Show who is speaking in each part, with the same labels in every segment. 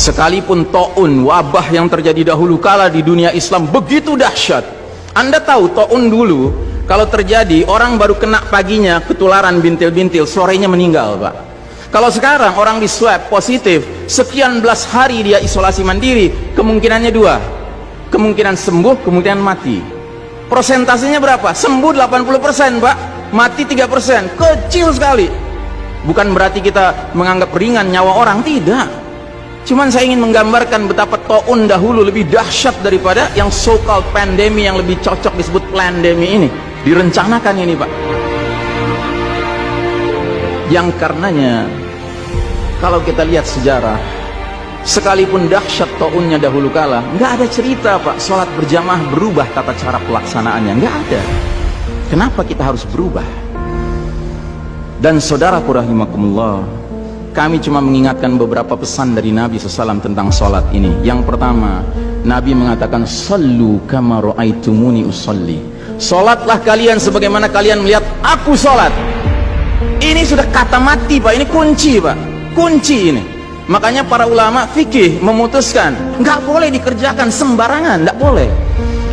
Speaker 1: Sekalipun taun, wabah yang terjadi dahulu kala di dunia Islam begitu dahsyat. Anda tahu taun dulu kalau terjadi orang baru kena paginya ketularan bintil-bintil, sorenya meninggal, Pak. Kalau sekarang orang di swab positif, sekian belas hari dia isolasi mandiri, kemungkinannya dua, kemungkinan sembuh, kemungkinan mati. Persentasenya berapa? Sembuh 80%, Pak, mati 3%, kecil sekali. Bukan berarti kita menganggap ringan nyawa orang, tidak. Cuman saya ingin menggambarkan betapa taun dahulu lebih dahsyat daripada yang so-called pandemi, yang lebih cocok disebut plandemi ini. Direncanakan ini, Pak. Yang karenanya kalau kita lihat sejarah, sekalipun dahsyat taunnya dahulu kala, nggak ada cerita, Pak, sholat berjamaah berubah tata cara pelaksanaannya, nggak ada. Kenapa kita harus berubah? Dan saudaraku rahimakumullah, kami cuma mengingatkan beberapa pesan dari Nabi SAW tentang sholat ini. Yang pertama, Nabi mengatakan, sallu kama ra'aitumuni usolli. Sholatlah kalian sebagaimana kalian melihat aku sholat. Ini sudah kata mati, Pak. Ini kunci, Pak. Kunci ini. Makanya para ulama fikih memutuskan nggak boleh dikerjakan sembarangan, nggak boleh.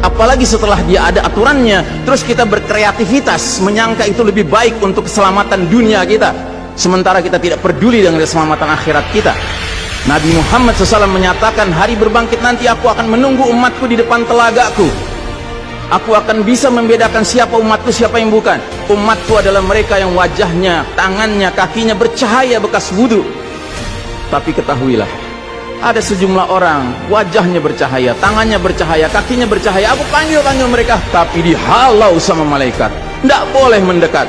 Speaker 1: Apalagi setelah dia ada aturannya, terus kita berkreativitas menyangka itu lebih baik untuk keselamatan dunia kita, sementara kita tidak peduli dengan keselamatan akhirat kita. Nabi Muhammad SAW menyatakan, hari berbangkit nanti aku akan menunggu umatku di depan telagaku. Aku akan bisa membedakan siapa umatku, siapa yang bukan. Umatku adalah mereka yang wajahnya, tangannya, kakinya bercahaya bekas wudhu. Tapi ketahuilah, ada sejumlah orang wajahnya bercahaya, tangannya bercahaya, kakinya bercahaya. Aku panggil mereka, tapi dihalau sama malaikat, tidak boleh mendekat.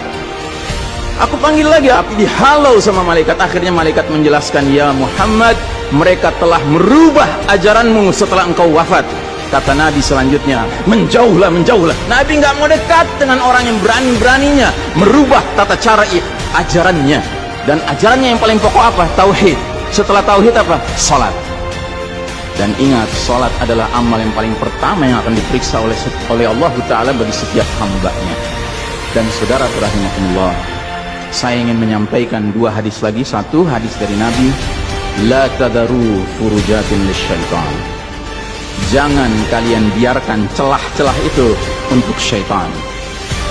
Speaker 1: Aku panggil lagi, tapi dihalau sama malaikat. Akhirnya malaikat menjelaskan, ya Muhammad, mereka telah merubah ajaranmu setelah engkau wafat. Kata Nabi selanjutnya, menjauhlah, menjauhlah. Nabi nggak mau dekat dengan orang yang berani-beraninya merubah tata cara ajarannya. Dan ajarannya yang paling pokok apa? Tauhid. Setelah tauhid apa? Salat. Dan ingat, salat adalah amal yang paling pertama yang akan diperiksa oleh Allah Ta'ala bagi setiap hambanya. Dan saudara rahimahullah, saya ingin menyampaikan dua hadis lagi. Satu hadis dari Nabi, la tadaru furujatin lisyaitan. Jangan kalian biarkan celah-celah itu untuk syaitan.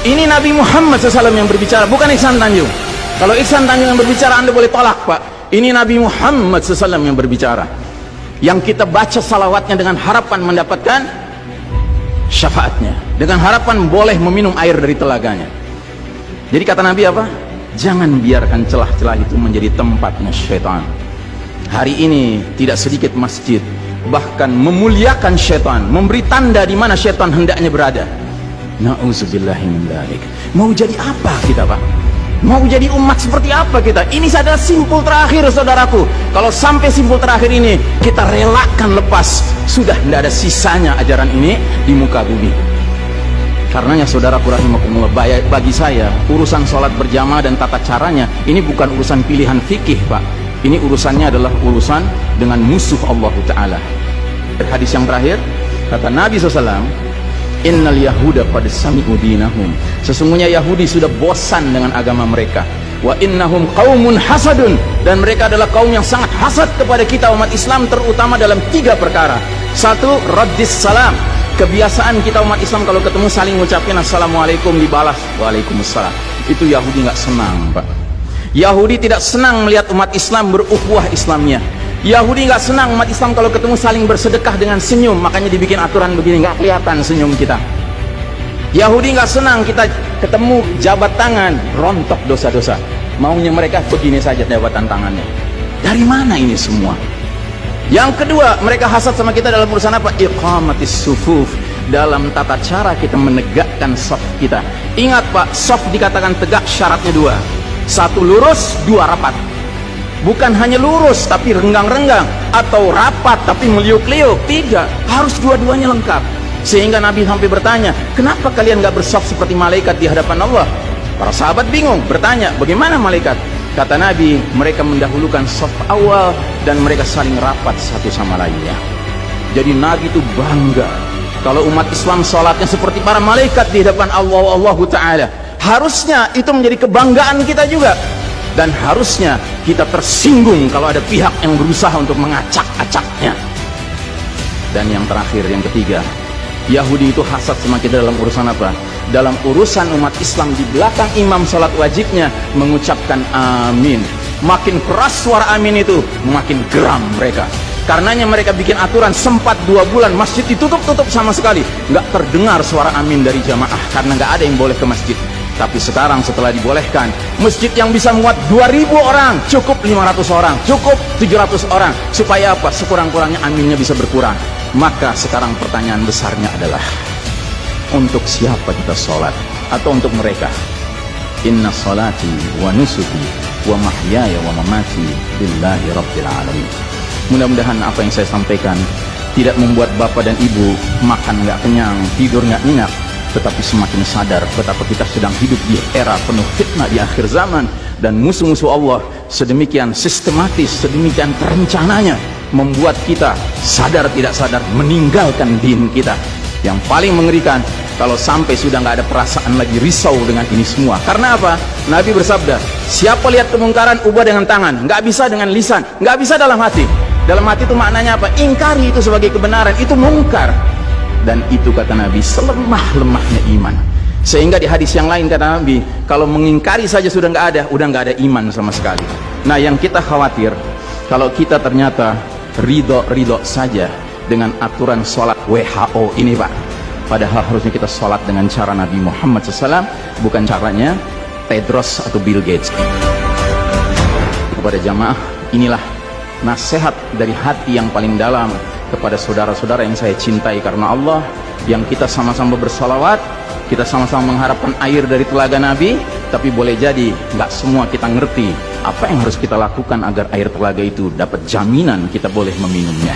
Speaker 1: Ini Nabi Muhammad SAW yang berbicara, bukan Ihsan Tanjung. Kalau Ihsan Tanjung yang berbicara, Anda boleh tolak, Pak. Ini Nabi Muhammad SAW yang berbicara, yang kita baca salawatnya dengan harapan mendapatkan syafaatnya, dengan harapan boleh meminum air dari telaganya. Jadi kata Nabi apa? Jangan biarkan celah-celah itu menjadi tempatnya syaitan. Hari ini tidak sedikit masjid bahkan memuliakan syaitan, memberi tanda di mana syaitan hendaknya berada. Na'udzubillahi min dzalik. Mau jadi apa kita, Pak? Mau jadi umat seperti apa kita? Ini adalah simpul terakhir, saudaraku. Kalau sampai simpul terakhir ini kita relakan lepas, sudah tidak ada sisanya ajaran ini di muka bumi. Karenanya saudaraku rahimakumullah, bagi saya urusan sholat berjamaah dan tata caranya ini bukan urusan pilihan fikih, Pak. Ini urusannya adalah urusan dengan musuh Allah Ta'ala. Hadis yang terakhir, kata Nabi SAW, innal yahuda qad sami'u dinahum. Sesungguhnya Yahudi sudah bosan dengan agama mereka. Wa innahum qaumun hasadun. Dan mereka adalah kaum yang sangat hasad kepada kita umat Islam, terutama dalam 3 perkara. Satu, raddis salam. Kebiasaan kita umat Islam kalau ketemu saling ngucapin assalamualaikum, dibalas waalaikumsalam. Itu Yahudi nggak senang, Pak. Yahudi tidak senang melihat umat Islam berukhuwah Islamnya. Yahudi nggak senang umat Islam kalau ketemu saling bersedekah dengan senyum, makanya dibikin aturan begini, nggak kelihatan senyum kita. Yahudi nggak senang kita ketemu jabat tangan, rontok dosa-dosa. Maunya mereka begini saja jabatan tangannya. Dari mana ini semua? Yang kedua, mereka hasad sama kita dalam urusan apa? Iqamatis sufuf, dalam tata cara kita menegakkan saf kita. Ingat, Pak, saf dikatakan tegak syaratnya 2. 1 lurus, 2 rapat. Bukan hanya lurus tapi renggang-renggang, atau rapat tapi meliuk-liuk. Tidak, harus dua-duanya lengkap. Sehingga Nabi sampai bertanya, kenapa kalian gak bersaf seperti malaikat di hadapan Allah? Para sahabat bingung, bertanya, bagaimana malaikat? Kata Nabi, mereka mendahulukan saf awal dan mereka saling rapat satu sama lainnya. Jadi Nabi itu bangga kalau umat Islam sholatnya seperti para malaikat di hadapan Allah Ta'ala. Harusnya itu menjadi kebanggaan kita juga. dan harusnya kita tersinggung kalau ada pihak yang berusaha untuk mengacak-acaknya. Dan yang terakhir, yang ketiga, Yahudi itu hasad sama kita dalam urusan apa? Dalam urusan umat Islam, di belakang imam salat wajibnya mengucapkan amin. Makin keras suara amin itu, makin geram mereka. Karenanya mereka bikin aturan, sempat 2 bulan masjid ditutup sama sekali, nggak terdengar suara amin dari jamaah karena nggak ada yang boleh ke masjid. Tapi sekarang setelah dibolehkan, masjid yang bisa muat 2000 orang, cukup 500 orang, cukup 700 orang. Supaya apa? Sekurang-kurangnya aminnya bisa berkurang. Maka sekarang pertanyaan besarnya adalah, untuk siapa kita sholat? Atau untuk mereka? Inna salati wa nusuki wa mahyaya wa mamati lillahi rabbil alamin. Mudah-mudahan apa yang saya sampaikan tidak membuat bapak dan ibu makan nggak kenyang, tidur nggak nyenyak, tetapi semakin sadar betapa kita sedang hidup di era penuh fitnah di akhir zaman, dan musuh-musuh Allah sedemikian sistematis, sedemikian terencananya membuat kita sadar tidak sadar meninggalkan din kita. Yang paling mengerikan kalau sampai sudah nggak ada perasaan lagi risau dengan ini semua. Karena apa? Nabi bersabda, siapa lihat kemungkaran ubah dengan tangan, nggak bisa dengan lisan, nggak bisa dalam hati. Dalam hati itu maknanya apa? Ingkari itu sebagai kebenaran, itu mungkar. Dan itu kata Nabi selemah-lemahnya iman. Sehingga di hadis yang lain kata Nabi, kalau mengingkari saja sudah nggak ada, udah nggak ada iman sama sekali. Nah, yang kita khawatir kalau kita ternyata ridho saja dengan aturan sholat WHO ini, Pak. Padahal harusnya kita sholat dengan cara Nabi Muhammad SAW, bukan caranya Tedros atau Bill Gates. Kepada jamaah, inilah nasihat dari hati yang paling dalam kepada saudara-saudara yang saya cintai karena Allah, yang kita sama-sama bersalawat, kita sama-sama mengharapkan air dari telaga Nabi. Tapi boleh jadi nggak semua kita ngerti apa yang harus kita lakukan agar air telaga itu dapat jaminan kita boleh meminumnya.